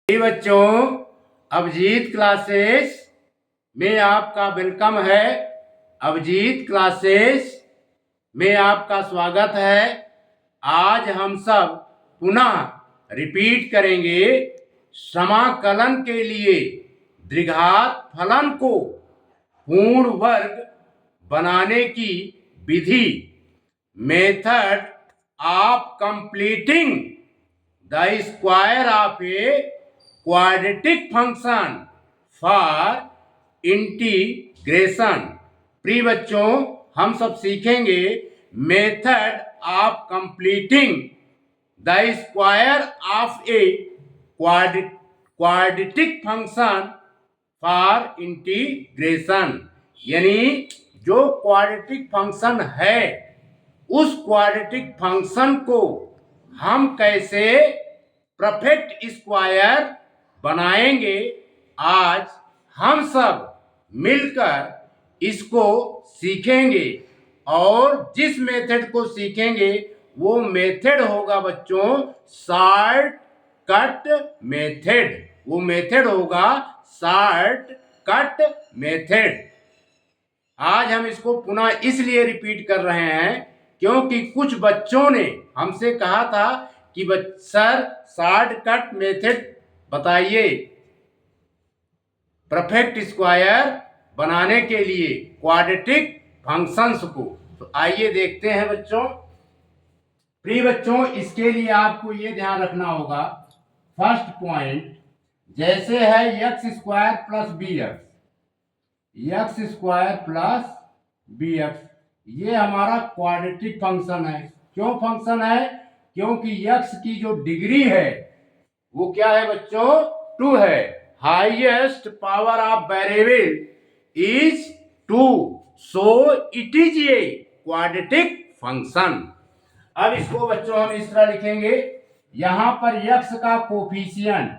बच्चों, अभिजीत क्लासेस में आपका वेलकम है। अभिजीत क्लासेस में आपका स्वागत है। आज हम सब पुनः रिपीट करेंगे समाकलन के लिए द्विघात फलन को पूर्ण वर्ग बनाने की विधि, method of completing the square of a quadratic function for integration. प्रिय बच्चों, हम सब सीखेंगे method of completing the square of a quadratic function for integration, यानी जो क्वाड्रेटिक फंक्शन है उस क्वाड्रेटिक फंक्शन को हम कैसे परफेक्ट स्क्वायर बनाएंगे। आज हम सब मिलकर इसको सीखेंगे और जिस मेथड को सीखेंगे वो मेथड होगा बच्चों शॉर्ट कट मेथड। वो मेथड होगा शॉर्ट कट मेथड। आज हम इसको पुनः इसलिए रिपीट कर रहे हैं क्योंकि कुछ बच्चों ने हमसे कहा था कि सर शॉर्ट कट मेथड बताइए परफेक्ट स्क्वायर बनाने के लिए क्वाड्रेटिक फंक्शंस को। तो आइए देखते हैं बच्चों। प्रिय बच्चों, इसके लिए आपको ये ध्यान रखना होगा, फर्स्ट पॉइंट जैसे है x square plus b x, x square plus b x, ये हमारा क्वाड्रेटिक फंक्शन है। क्यों फंक्शन है? क्योंकि x की जो डिग्री है वो क्या है बच्चों? 2 है। Highest power of variable is 2, so it is a quadratic function. अब इसको बच्चों हम इस तरह लिखेंगे, यहां पर x का कोफिशिएंट,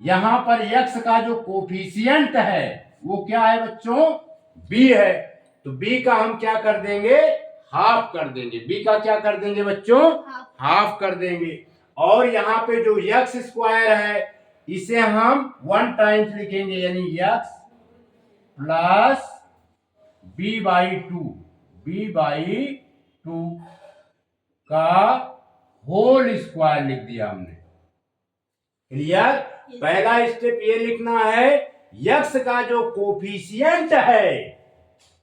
यहां पर x का जो कोफिशिएंट है वो क्या है बच्चों? b है। तो b का हम क्या कर देंगे? हाफ कर देंगे। b का क्या कर देंगे बच्चों? हाफ कर देंगे। और यहाँ पे जो x स्क्वायर है इसे हम 1 टाइम्स लिखेंगे, यानी x प्लस b/2 का होल स्क्वायर लिख दिया हमने। क्लियर? पहला स्टेप ये लिखना है x का जो कोफिशिएंट है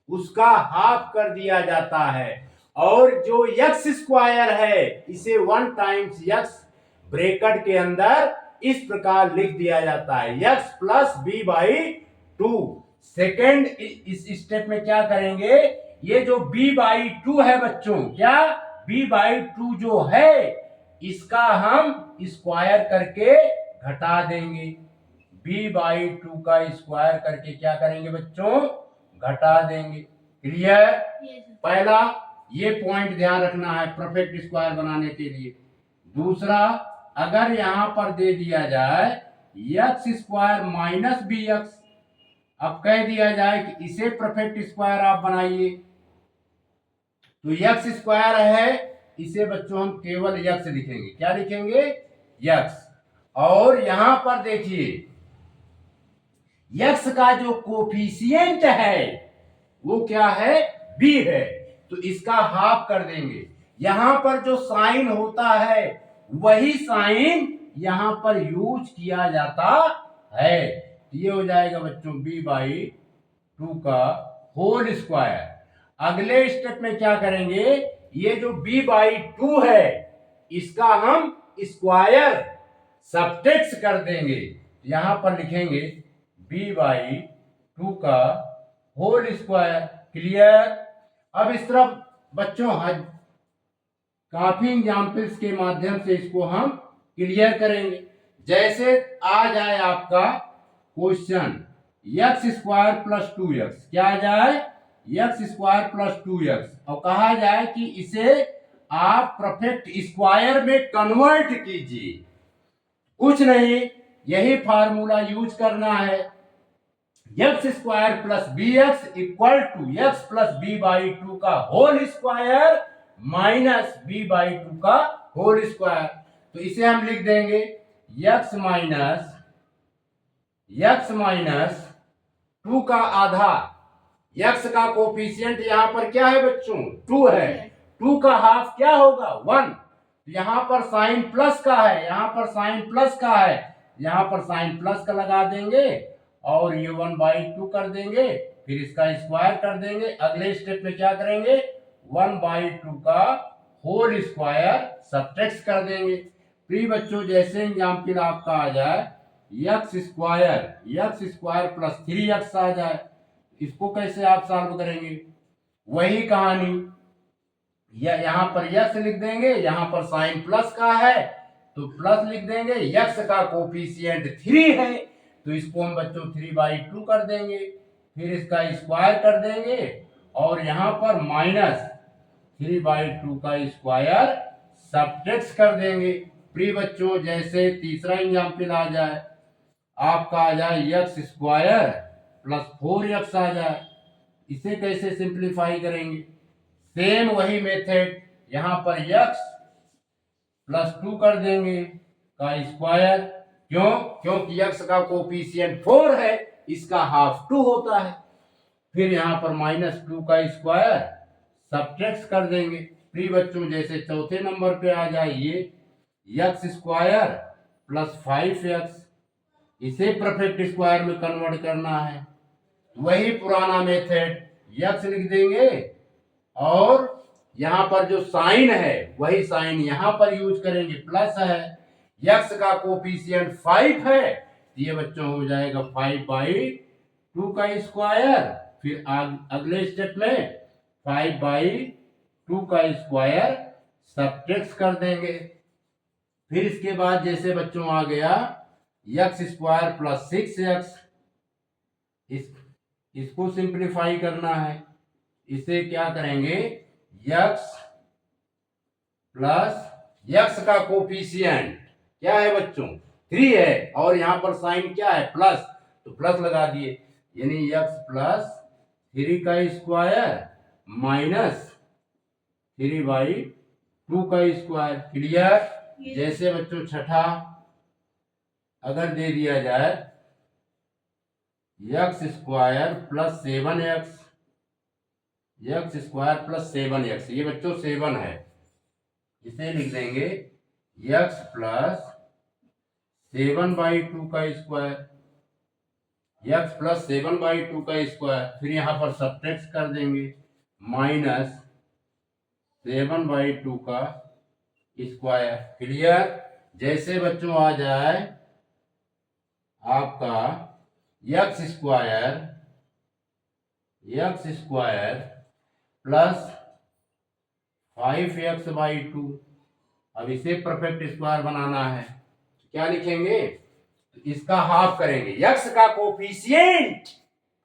उसका हाफ कर दिया जाता है, और जो x स्क्वायर है इसे 1 टाइम्स x ब्रैकेट के अंदर इस प्रकार लिख दिया जाता है, x प्लस b/2। सेकेंड इस स्टेप में क्या करेंगे? ये जो b/2 है बच्चों, क्या b/2 जो है इसका हम स्क्वायर करके घटा देंगे। b/2 का स्क्वायर करके क्या करेंगे बच्चों? घटा देंगे। क्लियर? पहला ये पॉइंट ध्यान रखना है परफेक्ट स्क्वायर बनाने के लिए। दूसरा, अगर यहां पर दे दिया जाए x square minus b x, अब कह दिया जाए कि इसे परफेक्ट स्क्वायर आप बनाइए, तो एक्स स्क्वायर है, इसे बच्चों हम केवल एक्स लिखेंगे। क्या लिखेंगे? एक्स। और यहां पर देखिए x का जो कोफिशिएंट है वो क्या है? b है, तो इसका हाफ कर देंगे। यहां पर जो साइन होता है वही साइन यहां पर यूज किया जाता है। ये हो जाएगा बच्चों b/2 का होल स्क्वायर। अगले स्टेप में क्या करेंगे? ये जो b/2 है इसका हम स्क्वायर सबट्रैक्ट कर देंगे। यहां पर लिखेंगे b/2 का होल स्क्वायर। क्लियर? अब इस तरफ बच्चों काफी एग्जाम्पल्स के माध्यम से इसको हम क्लियर करेंगे। जैसे आ जाए आपका question x square plus 2x, क्या आ जाए? एक्स स्क्वायर प्लस 2x, और कहा जाए कि इसे आप परफेक्ट स्क्वायर में कन्वर्ट कीजिए। कुछ नहीं, यही फार्मूला यूज करना है, x square plus b x equal to x plus b/2 का होल स्क्वायर माइनस b/2 का होल स्क्वायर। तो इसे हम लिख देंगे यक्स माइनस 2 का आधा। यक्स का कोफिशिएंट यहाँ पर क्या है बच्चों? 2 है। 2 का हाफ क्या होगा? 1। यहाँ पर साइन प्लस का है, यहाँ पर साइन प्लस का है, यहाँ पर साइन प्लस का लगा देंगे और ये 1/2 कर देंगे, फिर इसका स्क्वायर कर देंगे। अगले स्टेप में क्या करेंगे? 1/2 का होल स्क्वायर सब्ट्रैक्ट कर देंगे। प्रिय बच्चों, जैसे एग्जाम्पल आपका आ जाए यक्स स्क्वायर प्लस 3x आ जाए, इसको कैसे आप सॉल्व करेंगे? वही कहानी, यहाँ पर यक्स लिख देंगे, यहाँ पर साइन प्लस का है तो प्लस लिख देंगे। यक्स का कोफिशिएंट 3 है तो इसको हम बच्चों 3/2 कर देंगे, फिर इसका स्क्वायर कर देंगे और यहाँ पर माइनस 3/2 का स्क्वायर सब्ट्रैक्ट कर देंगे। प्रिय बच्चों, जैसे तीसरा एग्जाम्पल आ जाए आपका आ जाए यक्स स्क्वायर प्लस 4x आ जाए, इसे कैसे सिंप्लीफाई करेंगे? सेम वही मेथड, यहाँ पर x प्लस 2 कर देंगे का स्क्वायर। क्यों? क्योंकि x का कोफिशिएंट 4 है, इसका हाफ 2 होता है। फिर यहाँ पर -2 का स्क्वायर सब्ट्रैक्ट कर देंगे। प्रिय बच्चों, जैसे चौथे नंबर पे आ जाइए यक्स स्क्वायर प्लस 5x, इसे परफेक्ट स्क्वायर में कन्वर्ट करना है। वही पुराना मेथड, यक्स लिख देंगे और यहाँ पर जो साइन है वही साइन यहाँ पर यूज करेंगे, प्लस है। यक्स का कोफिशिएंट 5 है, ये बच्चों हो जाएगा 5/2 का स्क्वायर। फिर अगले स्टेप में 5/2 का स्क्वायर सब्ट्रैक्ट कर देंगे। फिर इसके बाद जैसे बच्चों आ गया यक्स स्क्वायर प्लस 6x, इसको सिंप्लीफाई करना है। इसे क्या करेंगे? यक्स प्लस यक्स का कोफिशिएंट क्या है बच्चों? 3 है और यहाँ पर साइन क्या है? प्लस, तो प्लस लगा दिए, यानी यक्स प्लस 3 का स्क्वायर माइनस 3/2 का स्क्वायर। क्लियर? जैसे बच्चों छठा अगर दे दिया जाए x square plus 7x, x square plus 7x, ये बच्चों 7 है, इसे लिख देंगे यक्स प्लस 7/2 का स्क्वायर, यक्स प्लस 7/2 का स्क्वायर। फिर यहाँ पर सब्ट्रैक्ट कर देंगे माइनस 7/2 का स्क्वायर। क्लियर? जैसे बच्चों आ जाए आपका यक्स स्क्वायर प्लस 5x/2, अब इसे परफेक्ट स्क्वायर बनाना है, क्या लिखेंगे? इसका हाफ करेंगे। यक्स का कोफिशिएंट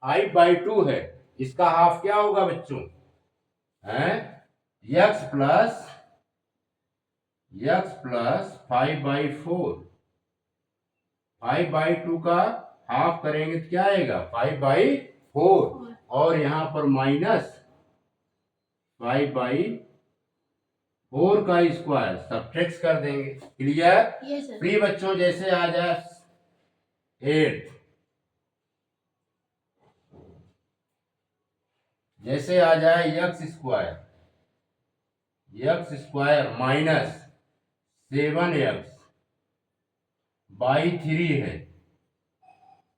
5/2 है, इसका हाफ क्या होगा बच्चों? है यक्स प्लस 5/4, 5/2 का हाफ करेंगे तो क्या आएगा? 5/4 और यहाँ पर माइनस 5/4 का स्क्वायर सब्ट्रैक्ट कर देंगे। क्लियर? प्रिय बच्चों, जैसे आ जाए 8, जैसे आ जाए यक्स स्क्वायर माइनस 7x/3 है,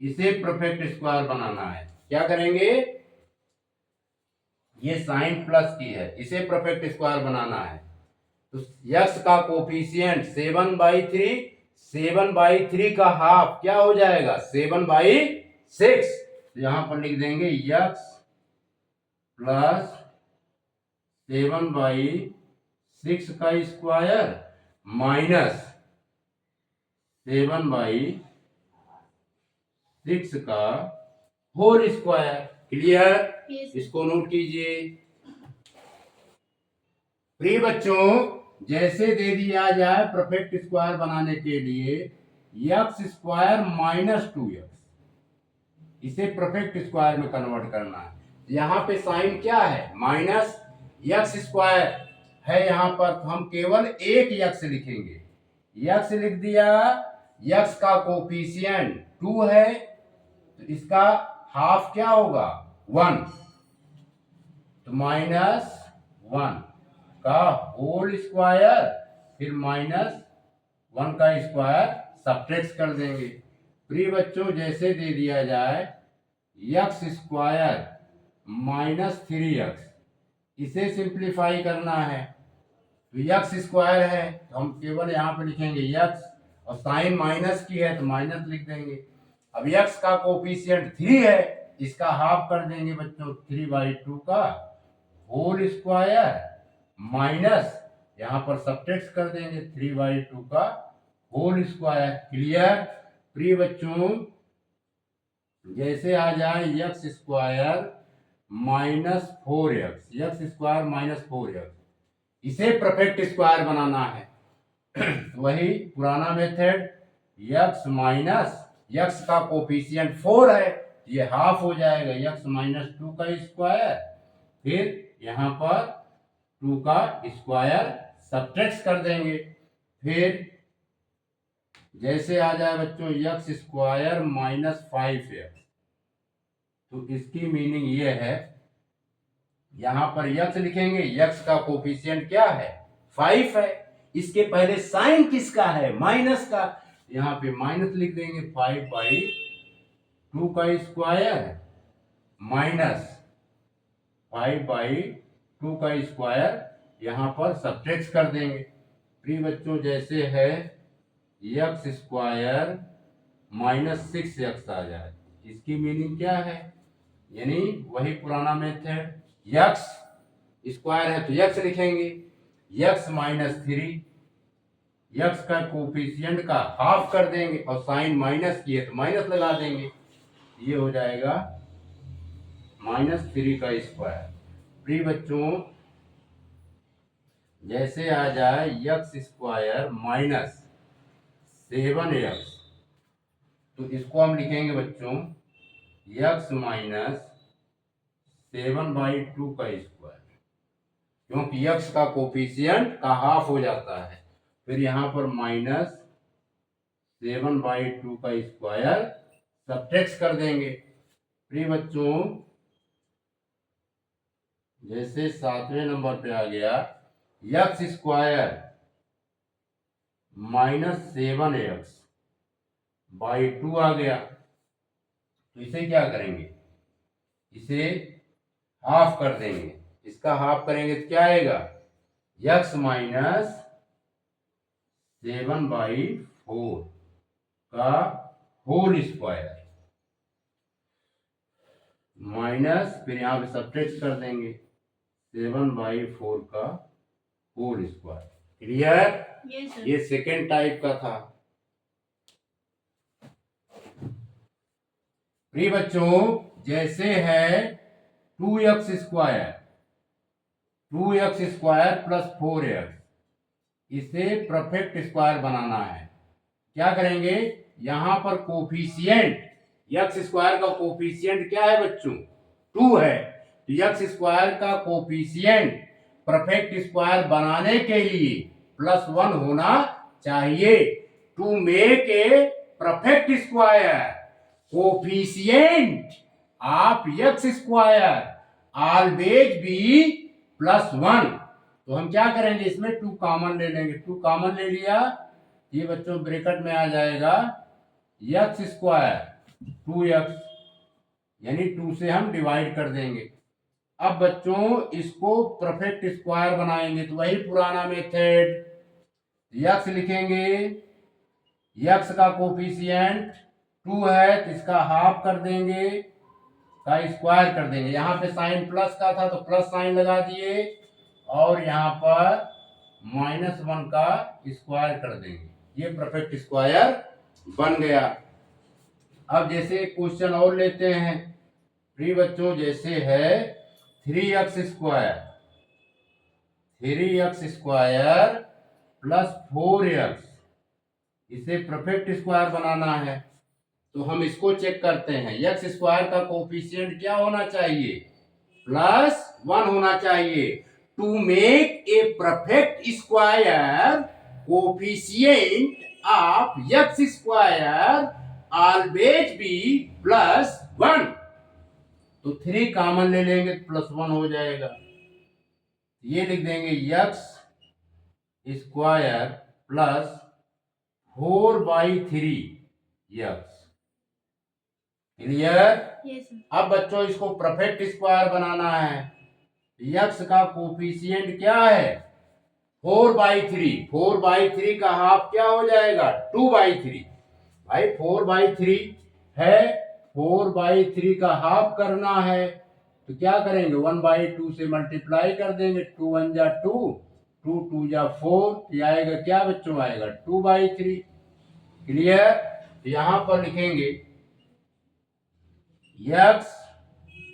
इसे परफेक्ट स्क्वायर बनाना है। क्या करेंगे? ये साइन प्लस की है, इसे परफेक्ट स्क्वायर बनाना है। तो यक्स का कोफिशिएंट 7/3, 7/3 का हाफ क्या हो जाएगा? 7/6। तो यहां पर लिख देंगे यक्स प्लस 7/6 का स्क्वायर माइनस 7/6 का होल स्क्वायर। क्लियर? इसको नोट कीजिए। प्रिय बच्चों, जैसे दे दिया जाए परफेक्ट स्क्वायर बनाने के लिए यक्स स्क्वायर माइनस 2x, इसे परफेक्ट स्क्वायर में कन्वर्ट करना है। यहाँ पे साइन क्या है? माइनस यक्स स्क्वायर है, यहाँ पर हम केवल एक यक्स लिखेंगे, यक्स लिख दिया, x का कोफिशिएंट 2 है तो इसका हाफ क्या होगा 1, तो -1 का होल स्क्वायर, फिर -1 का स्क्वायर सब्ट्रैक्ट कर देंगे। प्रिय बच्चों जैसे दे दिया जाए x स्क्वायर -3x, इसे सिंप्लीफाई करना है तो x स्क्वायर है तो हम केवल यहाँ पे लिखेंगे x, और साइन माइनस की है तो माइनस लिख देंगे। अब x का कोफिशिएंट 3 है, इसका हाफ कर देंगे बच्चों 3/2 का होल स्क्वायर माइनस, यहाँ पर सब्ट्रैक्ट कर देंगे 3/2 का होल स्क्वायर। क्लियर प्रिय बच्चों, जैसे आ जाए x square -4x, x square -4x, इसे परफेक्ट स्क्वायर बनाना है वही पुराना मेथड, x का कोफिशिएंट 4 है, ये हाफ हो जाएगा x -2 का स्क्वायर, फिर यहाँ पर 2 का स्क्वायर सब्ट्रैक्ट कर देंगे। फिर जैसे आ जाए बच्चों x स्क्वायर -5x, तो इसकी मीनिंग ये है, यहाँ पर x लिखेंगे, x का कोफिशिएंट क्या है 5 है, इसके पहले साइन किसका है माइनस का, यहाँ पे माइनस लिख देंगे 5/2 का स्क्वायर माइनस 5/2 का स्क्वायर, यहाँ पर सब्ट्रैक्ट कर देंगे। प्रिय बच्चों जैसे है x स्क्वायर -6x आ जाए, इसकी मीनिंग क्या है, यानी वही पुराना मेथड, x स्क्वायर है तो x लिखेंगे, x -3, x का कोफिशिएंट का हाफ कर देंगे और साइन माइनस की है तो माइनस लगा देंगे, ये हो जाएगा -3 का स्क्वायर। प्रिय बच्चों जैसे आ जाए x स्क्वायर -7x, तो इसको हम लिखेंगे बच्चों x -7/2 का स्क्वायर, क्योंकि x का कोफिशिएंट का हाफ हो जाता है। फिर यहाँ पर -7/2 का स्क्वायर सब्ट्रैक्ट कर देंगे। प्रिय बच्चों जैसे 7वें नंबर पे आ गया x स्क्वायर -7x/2 आ गया, तो इसे क्या करेंगे, इसे हाफ कर देंगे, इसका हाफ करेंगे तो क्या आएगा x -7/4 का होल स्क्वायर माइनस, फिर यहाँ पे सब्ट्रैक्ट कर देंगे 7/4 का होल स्क्वायर। क्लियर, ये सेकेंड टाइप का था। प्रिय बच्चों जैसे है 2x स्क्वायर प्लस 4x, इसे परफेक्ट स्क्वायर बनाना है। क्या करेंगे, यहां पर कोफिशिएंट x स्क्वायर का कोफिशिएंट क्या है बच्चों 2 है, तो x स्क्वायर का कोफिशिएंट परफेक्ट स्क्वायर बनाने के लिए +1 होना चाहिए। To make a perfect square coefficient of x square always be +1, तो हम क्या करेंगे, इसमें 2 कॉमन ले लेंगे, 2 कॉमन ले लिया, ये बच्चों ब्रैकेट में आ जाएगा x स्क्वायर 2x, यानी 2 से हम डिवाइड कर देंगे। अब बच्चों इसको परफेक्ट स्क्वायर बनाएंगे तो वही पुराना मेथड, x लिखेंगे, x का कोफिशिएंट 2 है तो इसका हाफ कर देंगे, का स्क्वायर कर देंगे, यहाँ पे साइन प्लस का था तो प्लस साइन लगा दिए, और यहाँ पर -1 का स्क्वायर कर देंगे, ये परफेक्ट स्क्वायर बन गया। अब जैसे क्वेश्चन और लेते हैं प्रिय बच्चों, जैसे है 3x स्क्वायर प्लस 4x, इसे परफेक्ट स्क्वायर बनाना है, तो हम इसको चेक करते हैं। x स्क्वायर का कोफिशिएंट क्या होना चाहिए +1 होना चाहिए। To make a perfect square coefficient of x square always be +1। तो 3 कॉमन ले लेंगे तो +1 हो जाएगा। ये लिख देंगे एक्स स्क्वायर +4/3 एक्स। क्लियर? अब बच्चों इसको परफेक्ट स्क्वायर बनाना है। एक्स का कोफिशिएंट क्या है? 4/3। 4/3 का हाफ क्या हो जाएगा? 2/3। भाई 4/3 है, 4/3 का हाफ करना है तो क्या करेंगे? 1/2 से मल्टीप्लाई कर देंगे। 2 1 जा 2, 2 2 जा 4, ये आएगा क्या बच्चों? आएगा 2/3। क्लियर? यहां पर लिखेंगे x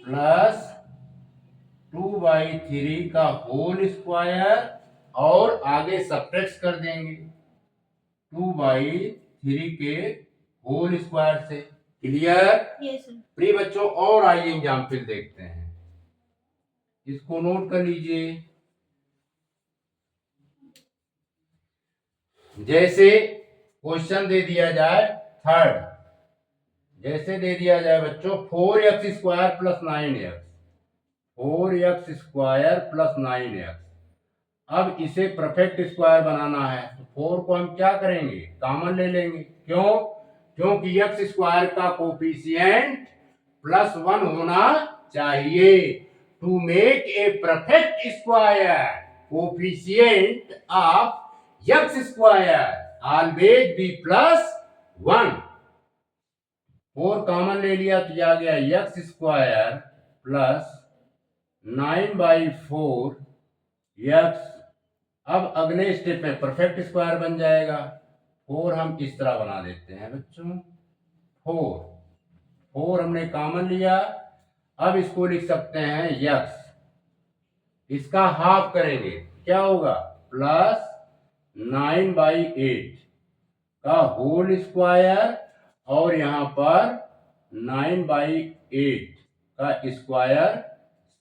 प्लस 2/3 का होल स्क्वायर और आगे सब्ट्रैक्ट कर देंगे 2/3 के होल स्क्वायर से। क्लियर? प्रिय बच्चों, और आइए एग्जाम्पल देखते हैं। इसको नोट कर लीजिए। जैसे क्वेश्चन दे दिया जाए थर्ड, जैसे दे दिया जाए बच्चों 4x² + 9x, 4x² + 9x। अब इसे परफेक्ट स्क्वायर बनाना है तो 4 को हम क्या करेंगे? कॉमन ले लेंगे। क्यों? क्योंकि x स्क्वायर का कोफिशिएंट +1 होना चाहिए। To make a perfect square, coefficient of x square always be +1। 4 common ले लिया तो आ गया x² + 9/4 x। अब अगले स्टेप में परफेक्ट स्क्वायर बन जाएगा। 4 हम इस तरह बना देते हैं बच्चों। 4 हमने कॉमन लिया। अब इसको लिख सकते हैं x, इसका हाफ करेंगे क्या होगा? +9/8 का होल स्क्वायर और यहां पर 9/8 का स्क्वायर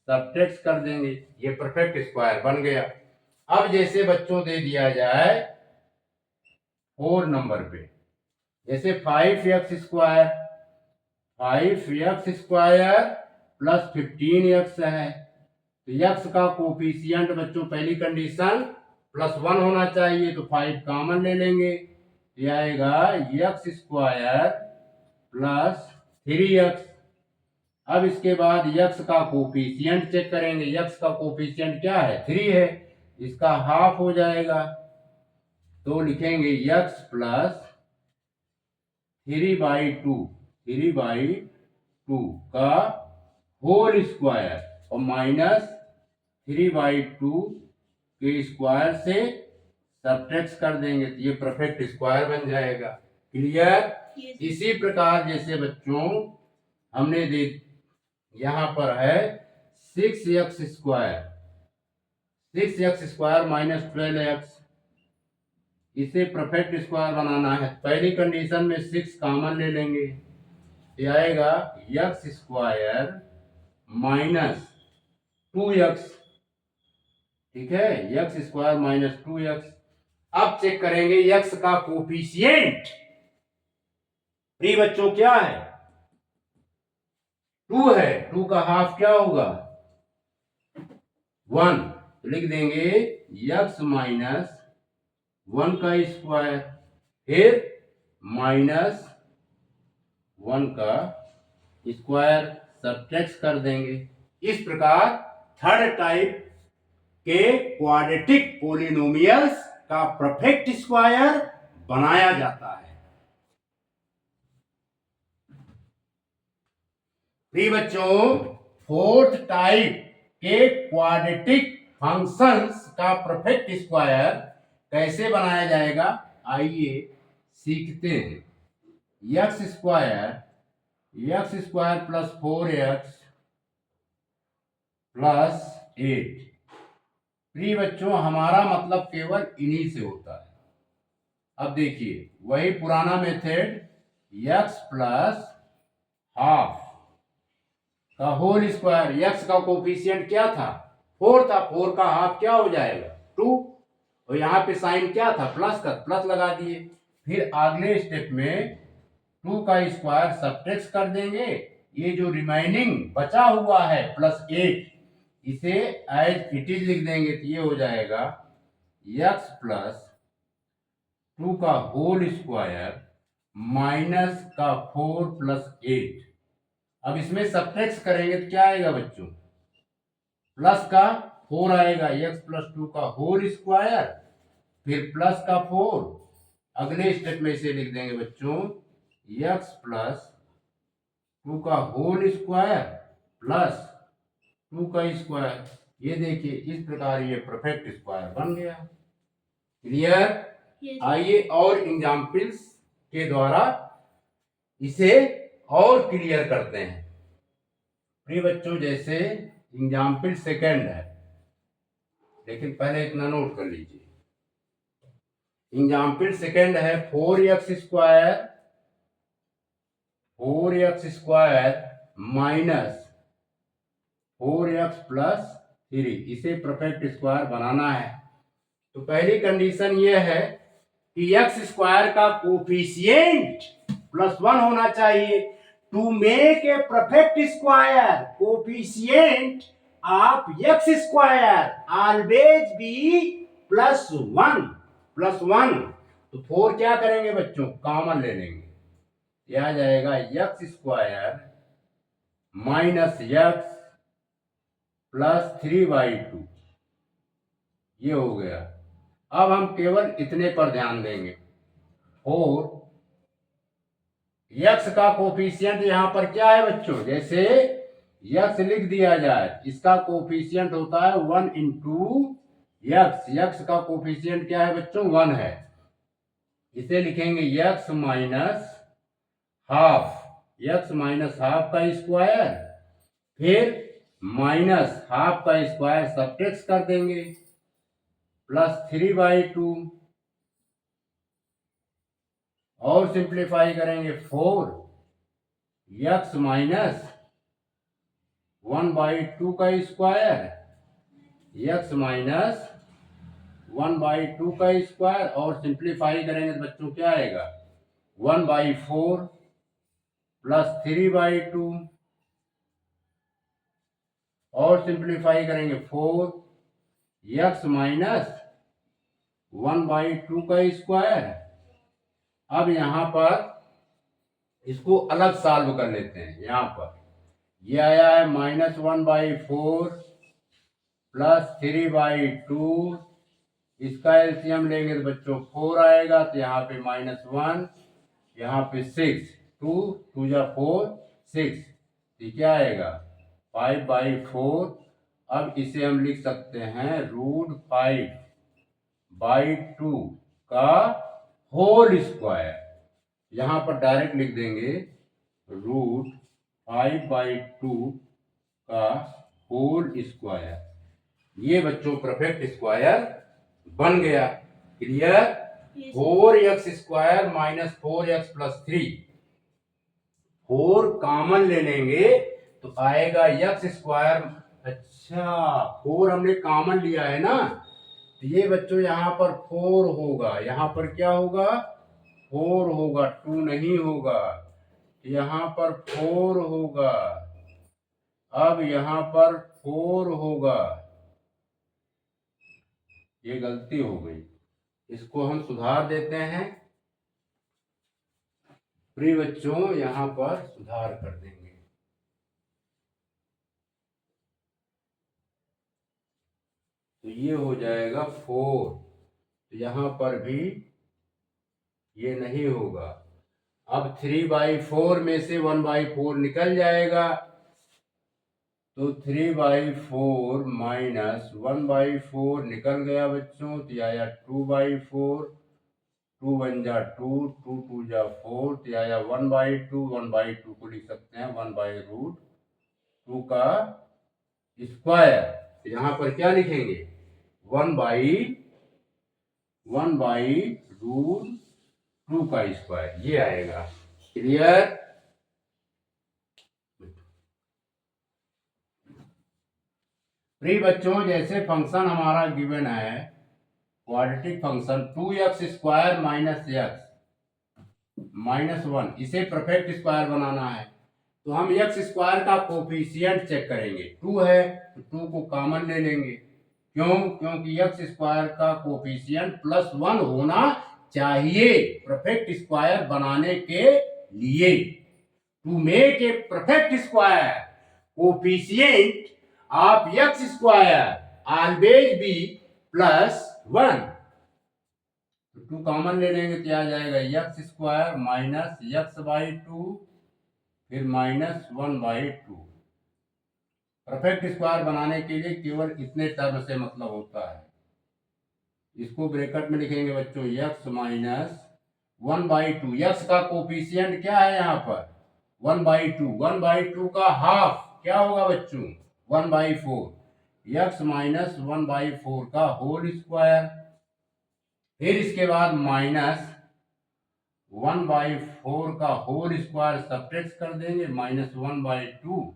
सब्ट्रैक्ट कर देंगे। ये परफेक्ट स्क्वायर बन गया। अब जैसे बच्चों दे दिया जाए 4 नंबर पे, जैसे 5x² 5x² + 15x है तो x का कोफिशिएंट बच्चों पहली कंडीशन +1 होना चाहिए तो 5 कॉमन ले लेंगे। ये आएगा x² + 3x। अब इसके बाद x का कोफिशिएंट चेक करेंगे। x का कोफिशिएंट क्या है? 3 है, इसका हाफ हो जाएगा तो लिखेंगे x + 3/2 का होल स्क्वायर और -3/2 के स्क्वायर से सब्ट्रैक्ट कर देंगे तो ये परफेक्ट स्क्वायर बन जाएगा। क्लियर? इसी प्रकार जैसे बच्चों हमने दे यहां पर है 6x² 6x² - 12x, इसे परफेक्ट स्क्वायर बनाना है। पहली कंडीशन में 6 कॉमन ले लेंगे, ये आएगा x² - 2x। ठीक है, x² - 2x। अब चेक करेंगे x का कोफिशिएंट। प्रिय बच्चों क्या है? 2 है, 2 का हाफ क्या होगा? 1। लिख देंगे x - 1 का स्क्वायर, फिर -1 का स्क्वायर सब्ट्रैक्ट कर देंगे। इस प्रकार थर्ड टाइप के क्वाड्रेटिक पोलिनोमियल्स का परफेक्ट स्क्वायर बनाया जाता है। प्रिय बच्चों, फोर्थ टाइप के क्वाड्रेटिक फंक्शंस का परफेक्ट स्क्वायर कैसे बनाया जाएगा आइए सीखते हैं। x² + 4x + 8। प्रिय बच्चों, हमारा मतलब केवल इन्हीं से होता है। अब देखिए वही पुराना मेथड, x + हाफ का होल स्क्वायर। x का कोफिशिएंट क्या था? 4 था, 4 का हाफ क्या हो जाएगा? 2। और यहाँ पे साइन क्या था? प्लस का, प्लस लगा दिए। फिर अगले स्टेप में 2 का स्क्वायर सबट्रैक्ट कर देंगे, ये जो रिमाइनिंग बचा हुआ है +8 इसे एज इट इज लिख देंगे, तो ये हो जाएगा x प्लस 2 का होल स्क्वायर माइनस का 4 प्लस 8। अब इसमें सबट्रैक्ट करेंगे तो क्या आएगा बच्चों, प्लस का 4 आएगा, x प्लस 2 का होल स्क्वायर फिर प्लस का 4। अगले स्टेप में इसे लिख देंगे बच्चों x प्लस 2 का होल स्क्वायर प्लस 2 का स्क्वायर। ये देखिए इस प्रकार ये परफेक्ट स्क्वायर बन गया। क्लियर? आइए और एग्जाम्पल्स के द्वारा इसे और क्लियर करते हैं। प्रिय बच्चों, जैसे एग्जाम्पल सेकंड है, लेकिन पहले इतना नोट कर लीजिए। एग्जाम्पल सेकंड है 4x square minus 4x plus 3, इसे परफेक्ट स्क्वायर बनाना है। तो पहली कंडीशन यह है कि x स्क्वायर का कोफिशिएंट +1 होना चाहिए। To make a perfect square coefficient of x square always be +1। तो 4 क्या करेंगे बच्चों, कॉमन ले लेंगे, यह आ जाएगा x square minus x plus 3/2, ये हो गया। अब हम केवल इतने पर ध्यान देंगे। 4 x का कोफिशिएंट यहाँ पर क्या है बच्चों, जैसे x लिख दिया जाए, इसका कोफिशिएंट होता है 1 इंटू x का कोफिशिएंट क्या है बच्चों, 1 है। इसे लिखेंगे x माइनस हाफ का स्क्वायर फिर माइनस हाफ का स्क्वायर सबट्रैक्ट कर देंगे प्लस 3/2 और सिंप्लीफाई करेंगे 4x माइनस 1/2 का स्क्वायर, x माइनस 1/2 का स्क्वायर और सिंप्लीफाई करेंगे तो बच्चों क्या आएगा, 1/4 प्लस 3/2 और सिंप्लीफाई करेंगे 4x माइनस 1/2 का स्क्वायर। अब यहां पर इसको अलग सॉल्व कर लेते हैं। यहां पर ये आया है -1/4 प्लस 3/2, इसका एलसीएम लेंगे तो बच्चों 4 आएगा, तो यहाँ पे -1, यहाँ पे 6, 2 2 जा 4 6, तो क्या आएगा 5/4। अब इसे हम लिख सकते हैं √5/2 का होल स्क्वायर। यहाँ पर डायरेक्ट लिख देंगे √5/2 का होल स्क्वायर। ये बच्चों परफेक्ट स्क्वायर बन गया। Clear? 4x square minus 4x plus 3, 4 common ले लेंगे तो आएगा x स्क्वायर। अच्छा, 4 हमने कॉमन लिया है ना, तो ये बच्चों यहाँ पर 4 होगा, यहाँ पर क्या होगा 4 होगा, 2 नहीं होगा, यहाँ पर 4 होगा। अब यहाँ पर 4 होगा, ये गलती हो गई, इसको हम सुधार देते हैं। प्रिय बच्चों, यहाँ पर सुधार कर देंगे। तो ये हो जाएगा 4, तो यहाँ पर भी ये नहीं होगा। अब 3/4 में से 1/4 निकल जाएगा, तो 3/4 माइनस 1/4 निकल गया बच्चों, तो आया 2/4, 2 1 जा 2, 2 2 जा 4, तो आया 1/2 को लिख सकते हैं 1/√2 का स्क्वायर। तो यहाँ पर क्या लिखेंगे 1/√2 का स्क्वायर, ये आएगा। क्लियर? प्रिय बच्चों, जैसे फंक्शन हमारा गिवन है quadratic function 2x square minus x, -1, इसे परफेक्ट स्क्वायर बनाना है। तो हम एक्स स्क्वायर का कोफिशिएंट चेक करेंगे। 2 है तो 2 को कॉमन ले लेंगे। क्यों? क्योंकि एक्स स्क्वायर का कोफिशिएंट +1 होना चाहिए परफेक्ट स्क्वायर बनाने के लिए। To make a perfect square coefficient of x square always be +1। तो 2 कॉमन ले लेंगे तो आ जाएगा एक्स स्क्वायर माइनस x/2 फिर -1/2। परफेक्ट स्क्वायर बनाने के लिए केवल इतने टर्म से मतलब होता है। इसको ब्रैकेट में लिखेंगे बच्चों x माइनस 1/2। x का कोफिशिएंट क्या है यहाँ पर 1/2। 1/2 का हाफ क्या होगा बच्चों 1/4। x माइनस 1/4 का होल स्क्वायर। फिर इसके बाद माइनस 1/4 का होल स्क्वायर सब्ट्रैक्ट कर देंगे -1/2।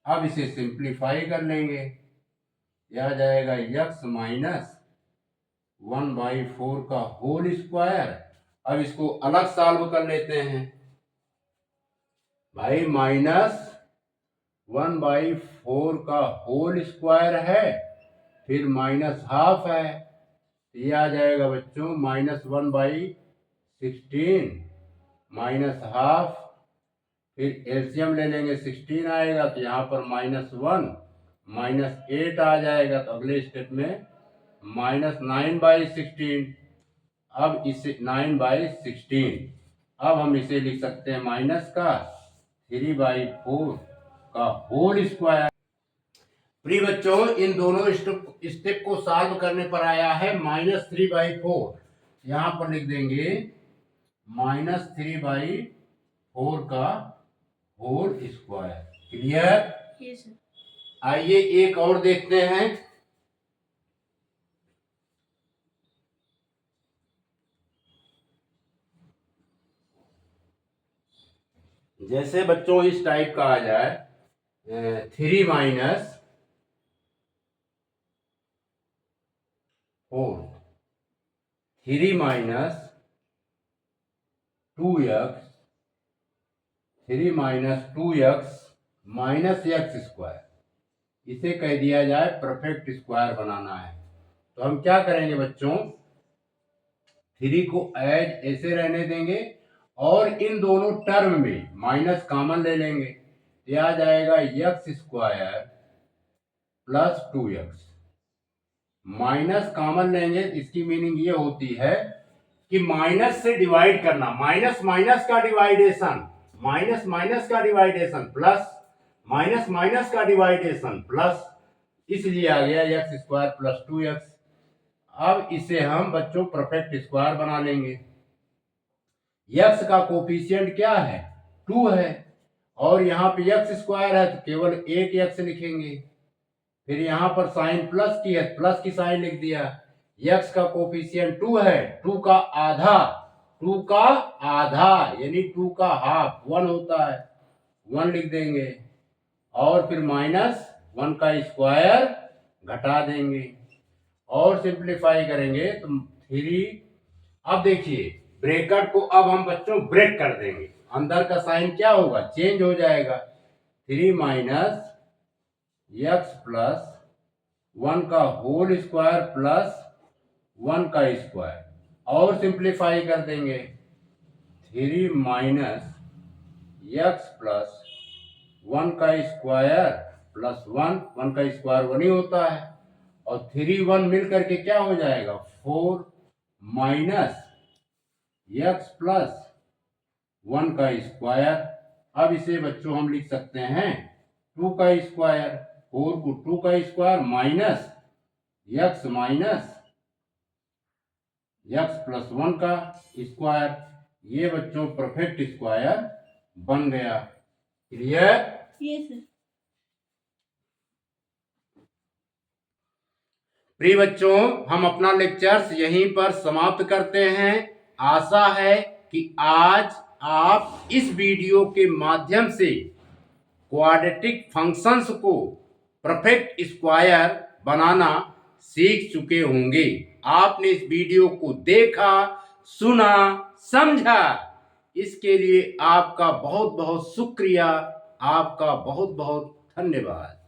अब इसे सिंप्लीफाई कर लेंगे। यह आ जाएगा x माइनस 1/4 का होल स्क्वायर। अब इसको अलग सॉल्व कर लेते हैं भाई। -1/4 का होल स्क्वायर है फिर -1/2 है। ये आ जाएगा बच्चों -1/16 -1/2। फिर एलसीएम ले लेंगे 16 आएगा तो यहाँ पर -1 -8 आ जाएगा। तो अगले स्टेप में -9/16। अब इसे 9/16 अब हम इसे लिख सकते हैं माइनस का 3/4 का होल स्क्वायर। प्रिय बच्चों इन दोनों स्टेप को सॉल्व करने पर आया है -3/4। यहाँ पर लिख देंगे -3/4 का होल स्क्वायर। क्लियर? आइए एक और देखते हैं। जैसे बच्चों इस टाइप का आ जाए 3 - 4 3 - 2x 3 - 2x -x स्क्वायर। इसे कह दिया जाए परफेक्ट स्क्वायर बनाना है। तो हम क्या करेंगे बच्चों 3 को एज ऐसे रहने देंगे और इन दोनों टर्म में माइनस कॉमन ले लेंगे। यह आ जाएगा x square plus 2x। Minus common लेंगे इसकी मीनिंग ये होती है कि माइनस से डिवाइड करना। माइनस माइनस का डिवाइडेशन माइनस माइनस का डिवाइडेशन प्लस माइनस माइनस का डिवाइडेशन प्लस, इसलिए आ गया x स्क्वायर प्लस 2x। अब इसे हम बच्चों परफेक्ट स्क्वायर बना लेंगे। x का कोफिशिएंट क्या है 2 है और यहाँ पे x स्क्वायर है तो केवल एक x लिखेंगे। फिर यहाँ पर साइन प्लस की है प्लस की साइन लिख दिया। x का कोफिशिएंट 2 है 2 का आधा यानी 2 का हाफ 1 होता है 1 लिख देंगे और फिर -1 का स्क्वायर घटा देंगे और सिंप्लीफाई करेंगे तो 3। अब देखिए ब्रैकेट को अब हम बच्चों ब्रेक कर देंगे। अंदर का साइन क्या होगा चेंज हो जाएगा। 3 - x प्लस 1 का होल स्क्वायर प्लस 1 का स्क्वायर और सिंप्लीफाई कर देंगे। 3 - x प्लस 1 का स्क्वायर प्लस 1 का स्क्वायर 1 ही होता है और 3 1 मिल करके क्या हो जाएगा 4 - x प्लस 1 का स्क्वायर। अब इसे बच्चों हम लिख सकते हैं 2 का स्क्वायर। 4 को 2 का स्क्वायर माइनस x प्लस 1 का स्क्वायर। ये बच्चों परफेक्ट स्क्वायर बन गया। क्लियर? Yes sir. प्रिय बच्चों हम अपना लेक्चर्स यहीं पर समाप्त करते हैं। आशा है कि आज आप इस वीडियो के माध्यम से क्वाड्रेटिक फंक्शंस को परफेक्ट स्क्वायर बनाना सीख चुके होंगे। आपने इस वीडियो को देखा सुना, समझा, इसके लिए आपका बहुत बहुत शुक्रिया, आपका बहुत बहुत धन्यवाद।